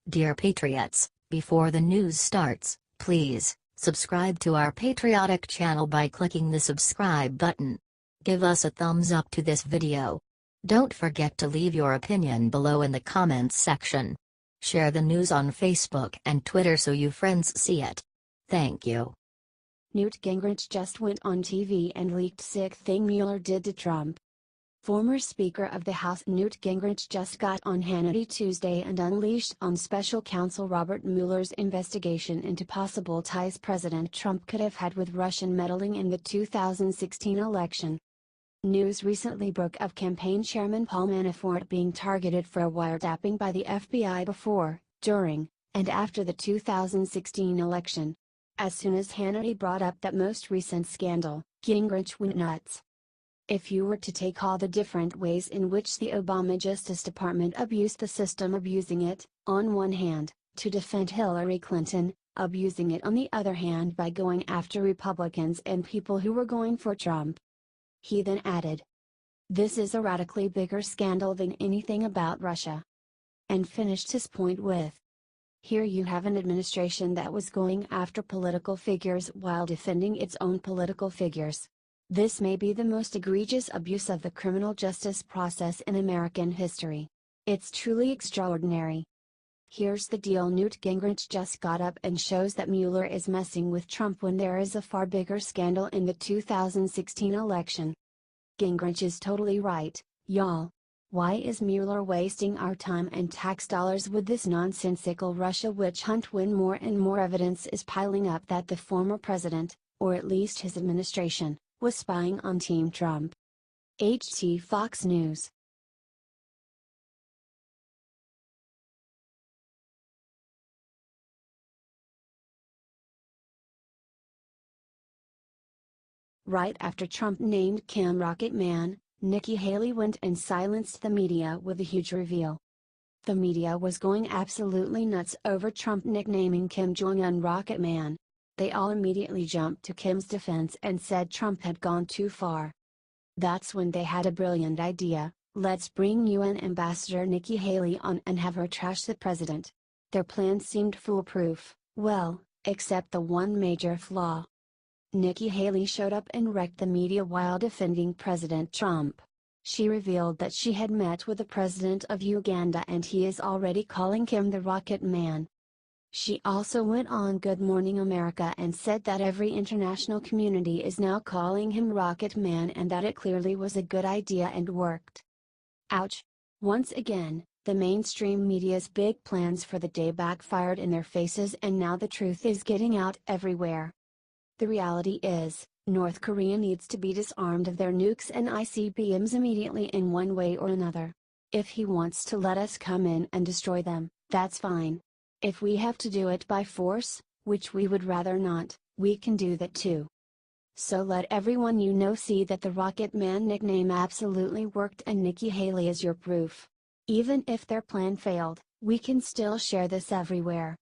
Dear Patriots, before the news starts, please subscribe to our patriotic channel by clicking the subscribe button. Give us a thumbs up to this video. Don't forget to leave your opinion below in the comments section. Share the news on Facebook and Twitter so you friends see it. Thank you. Newt Gingrich just went on TV and leaked sick thing Mueller did to Trump. Former Speaker of the House Newt Gingrich just got on Hannity Tuesday and unleashed on Special Counsel Robert Mueller's investigation into possible ties President Trump could have had with Russian meddling in the 2016 election. News recently broke of Campaign Chairman Paul Manafort being targeted for wiretapping by the FBI before, during, and after the 2016 election. As soon as Hannity brought up that most recent scandal, Gingrich went nuts. If you were to take all the different ways in which the Obama Justice Department abused the system, abusing it, on one hand, to defend Hillary Clinton, abusing it on the other hand by going after Republicans and people who were going for Trump. He then added, "This is a radically bigger scandal than anything about Russia." And finished his point with, "Here you have an administration that was going after political figures while defending its own political figures. This may be the most egregious abuse of the criminal justice process in American history. It's truly extraordinary." Here's the deal: Newt Gingrich just got up and shows that Mueller is messing with Trump when there is a far bigger scandal in the 2016 election. Gingrich is totally right, y'all. Why is Mueller wasting our time and tax dollars with this nonsensical Russia witch hunt when more and more evidence is piling up that the former president, or at least his administration, was spying on Team Trump? HT Fox News. Right after Trump named Kim Rocket Man, Nikki Haley went and silenced the media with a huge reveal. The media was going absolutely nuts over Trump nicknaming Kim Jong-un Rocket Man. They all immediately jumped to Kim's defense and said Trump had gone too far. That's when they had a brilliant idea: let's bring UN Ambassador Nikki Haley on and have her trash the president. Their plan seemed foolproof, well, except the one major flaw. Nikki Haley showed up and wrecked the media while defending President Trump. She revealed that she had met with the president of Uganda and he is already calling Kim the Rocket Man. She also went on Good Morning America and said that every international community is now calling him Rocket Man and that it clearly was a good idea and worked. Ouch! Once again, the mainstream media's big plans for the day backfired in their faces and now the truth is getting out everywhere. The reality is, North Korea needs to be disarmed of their nukes and ICBMs immediately in one way or another. If he wants to let us come in and destroy them, that's fine. If we have to do it by force, which we would rather not, we can do that too. So let everyone you know see that the Rocket Man nickname absolutely worked and Nikki Haley is your proof. Even if their plan failed, we can still share this everywhere.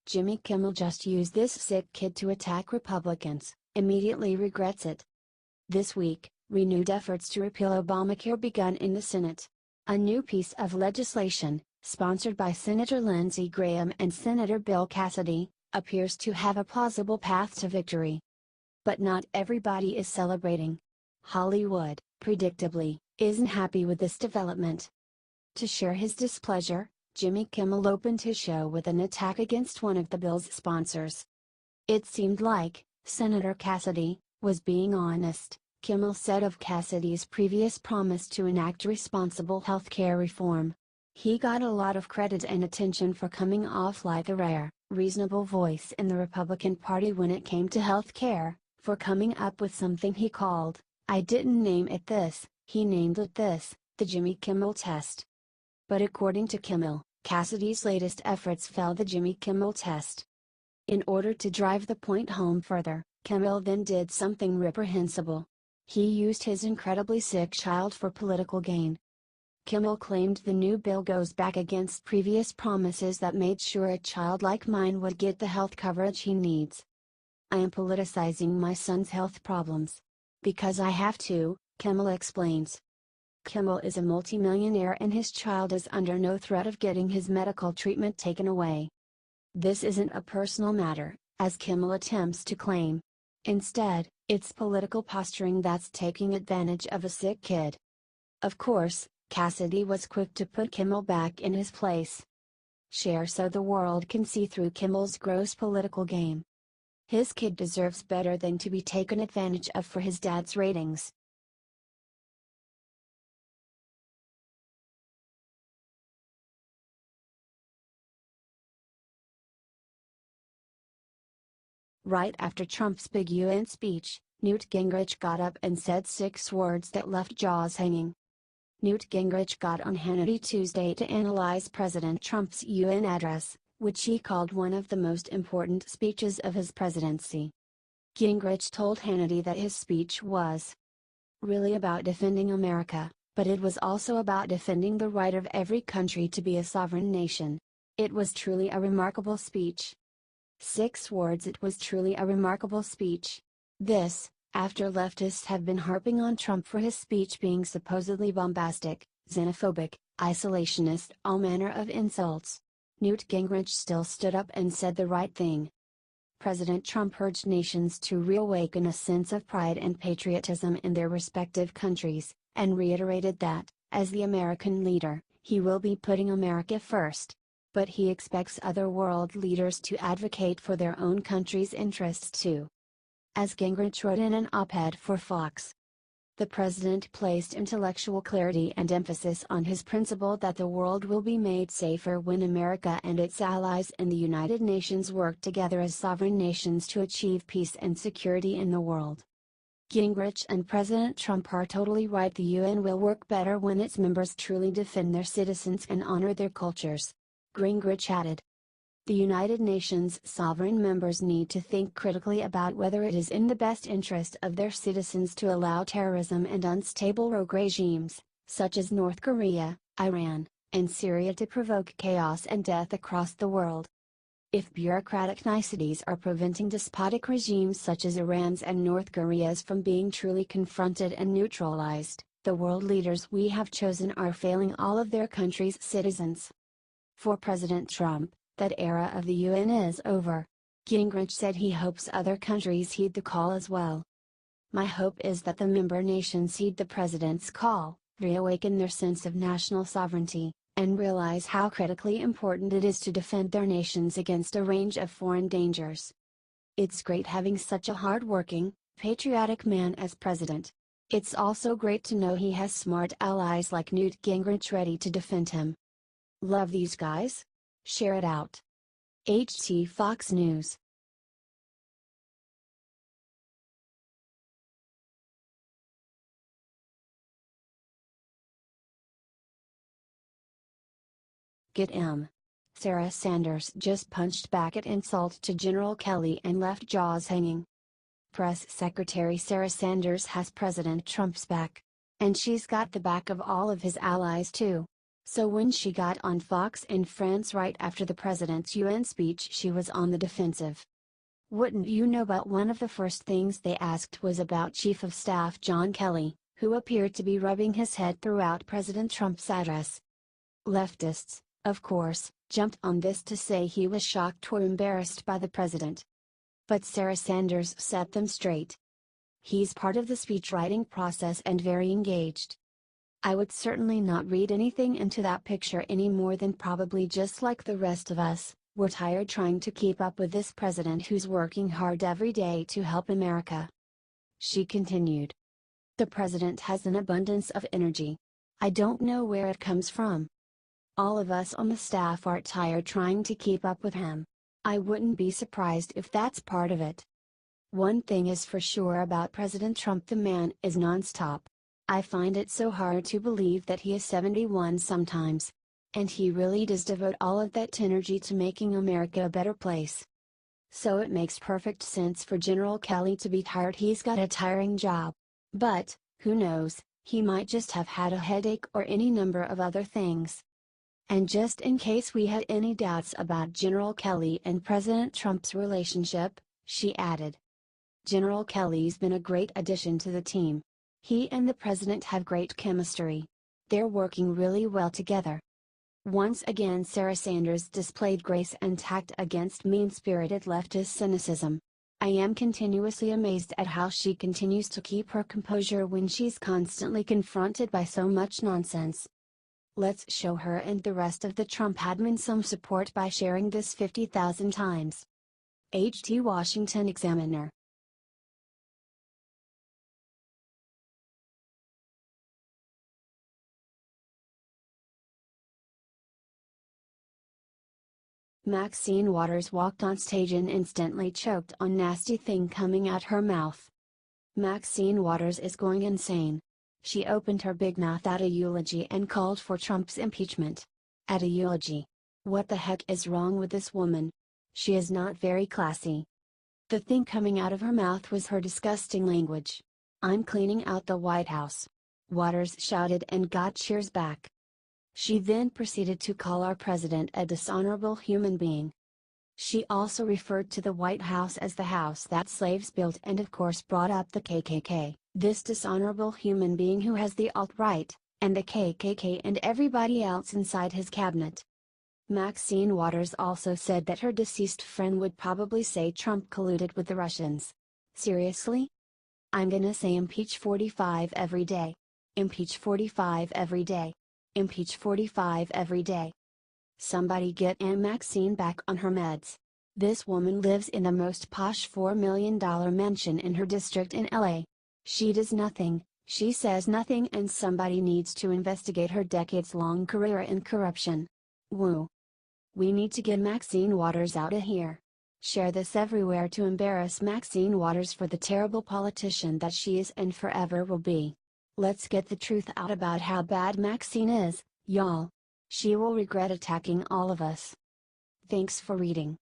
Jimmy Kimmel just used this sick kid to attack Republicans, immediately regrets it. This week, renewed efforts to repeal Obamacare begun in the Senate. A new piece of legislation, sponsored by Senator Lindsey Graham and Senator Bill Cassidy, appears to have a plausible path to victory. But not everybody is celebrating. Hollywood, predictably, isn't happy with this development. To share his displeasure, Jimmy Kimmel opened his show with an attack against one of the bill's sponsors. It seemed like Senator Cassidy was being honest, Kimmel said of Cassidy's previous promise to enact responsible healthcare reform. He got a lot of credit and attention for coming off like a rare, reasonable voice in the Republican Party when it came to healthcare, for coming up with something he called, "I didn't name it this, he named it this, the Jimmy Kimmel test." But according to Kimmel, Cassidy's latest efforts failed the Jimmy Kimmel test. In order to drive the point home further, Kimmel then did something reprehensible. He used his incredibly sick child for political gain. Kimmel claimed the new bill goes back against previous promises that made sure a child like mine would get the health coverage he needs. I am politicizing my son's health problems. Because I have to, Kimmel explains. Kimmel is a multimillionaire and his child is under no threat of getting his medical treatment taken away. This isn't a personal matter, as Kimmel attempts to claim. Instead, it's political posturing that's taking advantage of a sick kid. Of course, Cassidy was quick to put Kimmel back in his place. Share so the world can see through Kimmel's gross political game. His kid deserves better than to be taken advantage of for his dad's ratings. Right after Trump's big UN speech, Newt Gingrich got up and said 6 words that left jaws hanging. Newt Gingrich got on Hannity Tuesday to analyze President Trump's UN address, which he called one of the most important speeches of his presidency. Gingrich told Hannity that his speech was really about defending America, but it was also about defending the right of every country to be a sovereign nation. It was truly a remarkable speech. 6 words. It was truly a remarkable speech. This, after leftists have been harping on Trump for his speech being supposedly bombastic, xenophobic, isolationist, all manner of insults. Newt Gingrich still stood up and said the right thing. President Trump urged nations to reawaken a sense of pride and patriotism in their respective countries, and reiterated that, as the American leader, he will be putting America first. But he expects other world leaders to advocate for their own country's interests too. As Gingrich wrote in an op-ed for Fox, the president placed intellectual clarity and emphasis on his principle that the world will be made safer when America and its allies in the United Nations work together as sovereign nations to achieve peace and security in the world. Gingrich and President Trump are totally right. The UN will work better when its members truly defend their citizens and honor their cultures. Gingrich added. The United Nations sovereign members need to think critically about whether it is in the best interest of their citizens to allow terrorism and unstable rogue regimes, such as North Korea, Iran, and Syria to provoke chaos and death across the world. If bureaucratic niceties are preventing despotic regimes such as Iran's and North Korea's from being truly confronted and neutralized, the world leaders we have chosen are failing all of their country's citizens. For President Trump, that era of the UN is over. Gingrich said he hopes other countries heed the call as well. My hope is that the member nations heed the president's call, reawaken their sense of national sovereignty, and realize how critically important it is to defend their nations against a range of foreign dangers. It's great having such a hard-working, patriotic man as president. It's also great to know he has smart allies like Newt Gingrich ready to defend him. Love these guys? Share it out. HT Fox News. Get M. Sarah Sanders just punched back at insult to General Kelly and left jaws hanging. Press Secretary Sarah Sanders has President Trump's back. And she's got the back of all of his allies too. So when she got on Fox and France right after the president's UN speech, she was on the defensive. Wouldn't you know, but one of the first things they asked was about Chief of Staff John Kelly, who appeared to be rubbing his head throughout President Trump's address. Leftists, of course, jumped on this to say he was shocked or embarrassed by the president. But Sarah Sanders set them straight. He's part of the speechwriting process and very engaged. I would certainly not read anything into that picture any more than probably just like the rest of us, we're tired trying to keep up with this president who's working hard every day to help America. She continued. The president has an abundance of energy. I don't know where it comes from. All of us on the staff are tired trying to keep up with him. I wouldn't be surprised if that's part of it. One thing is for sure about President Trump: the man is nonstop. I find it so hard to believe that he is 71 sometimes. And he really does devote all of that energy to making America a better place. So it makes perfect sense for General Kelly to be tired. He's got a tiring job. But, who knows, he might just have had a headache or any number of other things. And just in case we had any doubts about General Kelly and President Trump's relationship, She added. General Kelly's been a great addition to the team. He and the president have great chemistry. They're working really well together. Once again, Sarah Sanders displayed grace and tact against mean-spirited leftist cynicism. I am continuously amazed at how she continues to keep her composure when she's constantly confronted by so much nonsense. Let's show her and the rest of the Trump admin some support by sharing this 50,000 times. HT Washington Examiner. Maxine Waters walked on stage and instantly choked on nasty thing coming out her mouth. Maxine Waters is going insane. She opened her big mouth at a eulogy and called for Trump's impeachment. At a eulogy. What the heck is wrong with this woman? She is not very classy. The thing coming out of her mouth was her disgusting language. I'm cleaning out the White House. Waters shouted and got cheers back. She then proceeded to call our president a dishonorable human being. She also referred to the White House as the house that slaves built and of course brought up the KKK, this dishonorable human being who has the alt-right, and the KKK and everybody else inside his cabinet. Maxine Waters also said that her deceased friend would probably say Trump colluded with the Russians. Seriously? I'm gonna say impeach 45 every day. Impeach 45 every day. Impeach 45 every day. Somebody get Aunt Maxine back on her meds. This woman lives in the most posh $4 million mansion in her district in LA. She does nothing, she says nothing, and somebody needs to investigate her decades-long career in corruption. Woo. We need to get Maxine Waters out of here. Share this everywhere to embarrass Maxine Waters for the terrible politician that she is and forever will be. Let's get the truth out about how bad Maxine is, y'all. She will regret attacking all of us. Thanks for reading.